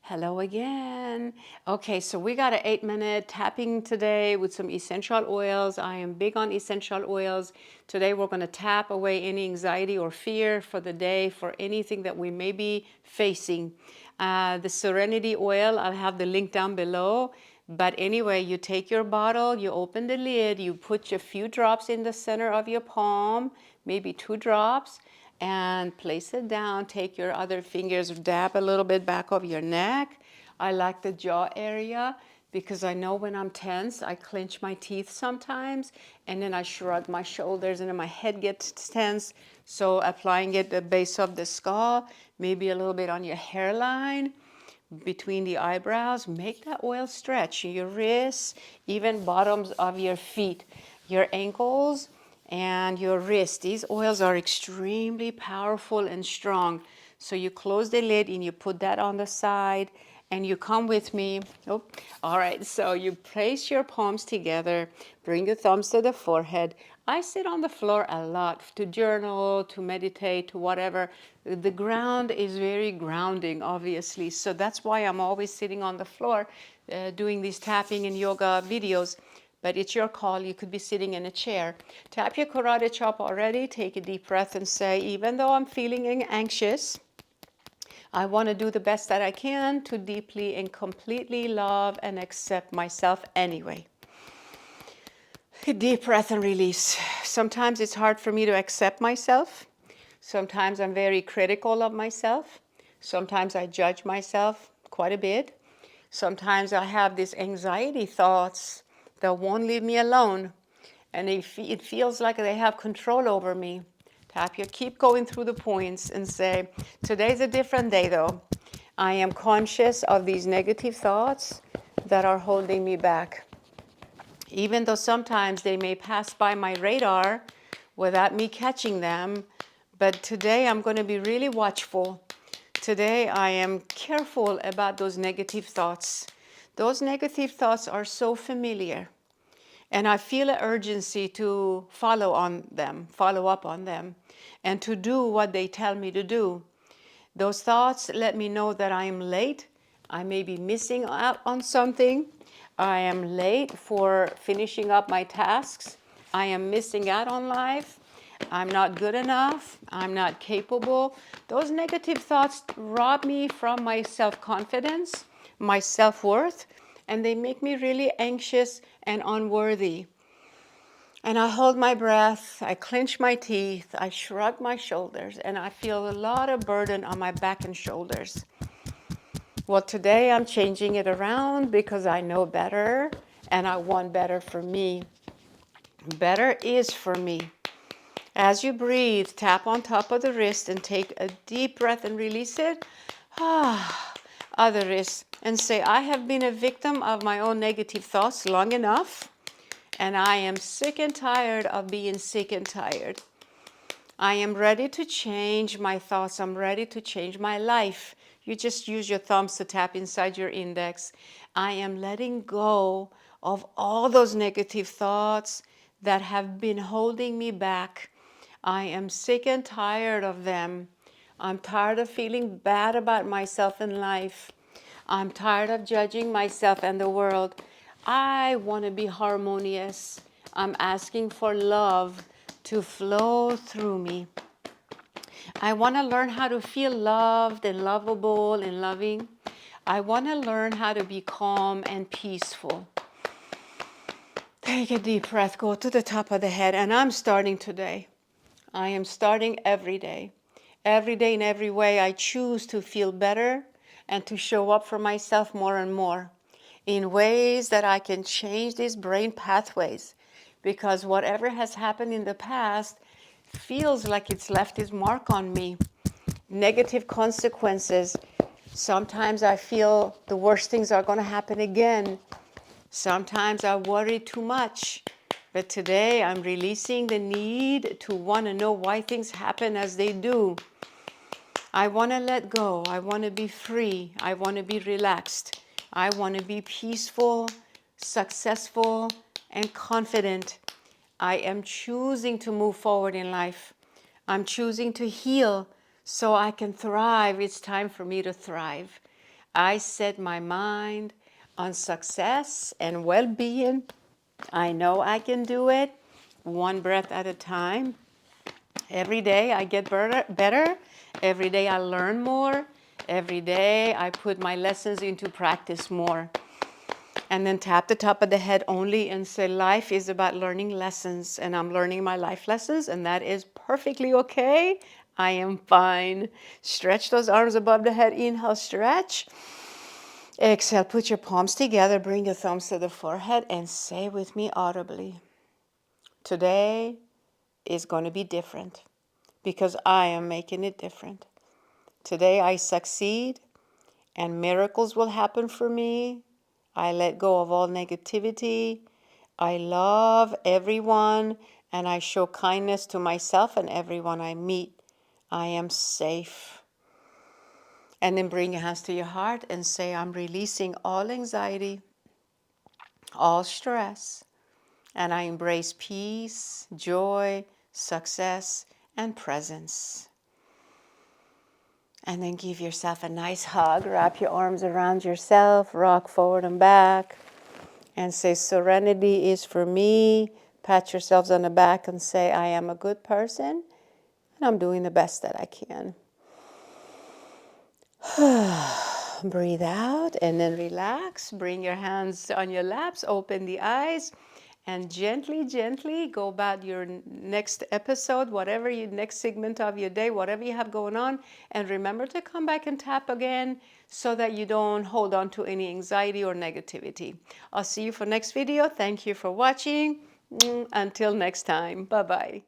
Hello again. Okay, so we got an 8-minute tapping today with some essential oils. I am big on essential oils. Today we're going to tap away any anxiety or fear for the day, for anything that we may be facing. The Serenity oil, I'll have the link down below. But anyway, you take your bottle, you open the lid, you put a few drops in the center of your palm, maybe 2 drops, and place it down. Take your other fingers, dab a little bit back of your neck. I like the jaw area because I know when I'm tense, I clench my teeth sometimes, and then I shrug my shoulders, and then my head gets tense. So applying it at the base of the skull, maybe a little bit on your hairline, between the eyebrows, make that oil stretch. Your wrists, even bottoms of your feet, your ankles, and your wrist. These oils are extremely powerful and strong. So you close the lid and you put that on the side and you come with me. Oh, all right. So you place your palms together, bring your thumbs to the forehead. I sit on the floor a lot to journal, to meditate, to whatever. The ground is very grounding, obviously. So that's why I'm always sitting on the floor doing these tapping and yoga videos. But it's your call. You could be sitting in a chair. Tap your karate chop already. Take a deep breath and say, even though I'm feeling anxious, I want to do the best that I can to deeply and completely love and accept myself anyway. A deep breath and release. Sometimes it's hard for me to accept myself. Sometimes I'm very critical of myself. Sometimes I judge myself quite a bit. Sometimes I have these anxiety thoughts that won't leave me alone. And it feels like they have control over me. Keep going through the points and say, today's a different day though. I am conscious of these negative thoughts that are holding me back. Even though sometimes they may pass by my radar without me catching them, but today I'm going to be really watchful. Today I am careful about those negative thoughts. Those negative thoughts are so familiar. And I feel an urgency to follow up on them, and to do what they tell me to do. Those thoughts let me know that I am late. I may be missing out on something. I am late for finishing up my tasks. I am missing out on life. I'm not good enough. I'm not capable. Those negative thoughts rob me from my self-confidence, my self-worth, and they make me really anxious and unworthy. And I hold my breath, I clench my teeth, I shrug my shoulders, and I feel a lot of burden on my back and shoulders. Well, today I'm changing it around because I know better and I want better for me. Better is for me. As you breathe, tap on top of the wrist and take a deep breath and release it. Other wrist, and say, I have been a victim of my own negative thoughts long enough, and I am sick and tired of being sick and tired. I am ready to change my thoughts. I'm ready to change my life. You just use your thumbs to tap inside your index. I am letting go of all those negative thoughts that have been holding me back. I am sick and tired of them. I'm tired of feeling bad about myself and life. I'm tired of judging myself and the world. I want to be harmonious. I'm asking for love to flow through me. I want to learn how to feel loved and lovable and loving. I want to learn how to be calm and peaceful. Take a deep breath, go to the top of the head, and I'm starting today. I am starting every day. Every day in every way I choose to feel better and to show up for myself more and more in ways that I can change these brain pathways, because whatever has happened in the past feels like it's left its mark on me. Negative consequences. Sometimes I feel the worst things are going to happen again. Sometimes I worry too much. But today I'm releasing the need to want to know why things happen as they do. I want to let go. I want to be free. I want to be relaxed. I want to be peaceful, successful, and confident. I am choosing to move forward in life. I'm choosing to heal so I can thrive. It's time for me to thrive. I set my mind on success and well-being. I know I can do it, one breath at a time. Every day I get better. Every day I learn more. Every day I put my lessons into practice more. And then tap the top of the head only and say, life is about learning lessons, and I'm learning my life lessons, and that is perfectly okay. I am fine. Stretch those arms above the head. Inhale, stretch. Exhale, put your palms together, bring your thumbs to the forehead, and say with me audibly, today is going to be different because I am making it different. Today I succeed and miracles will happen for me. I let go of all negativity. I love everyone and I show kindness to myself and everyone I meet. I am safe. And then bring your hands to your heart and say, I'm releasing all anxiety, all stress, and I embrace peace, joy, success, and presence. And then give yourself a nice hug. Wrap your arms around yourself, rock forward and back, and say, serenity is for me. Pat yourselves on the back and say, I am a good person, and I'm doing the best that I can. Breathe out and then relax. Bring your hands on your laps, open the eyes, and gently, gently go about your next episode, whatever your next segment of your day, whatever you have going on. And remember to come back and tap again so that you don't hold on to any anxiety or negativity. I'll see you for next video. Thank you for watching. Until next time. Bye-bye.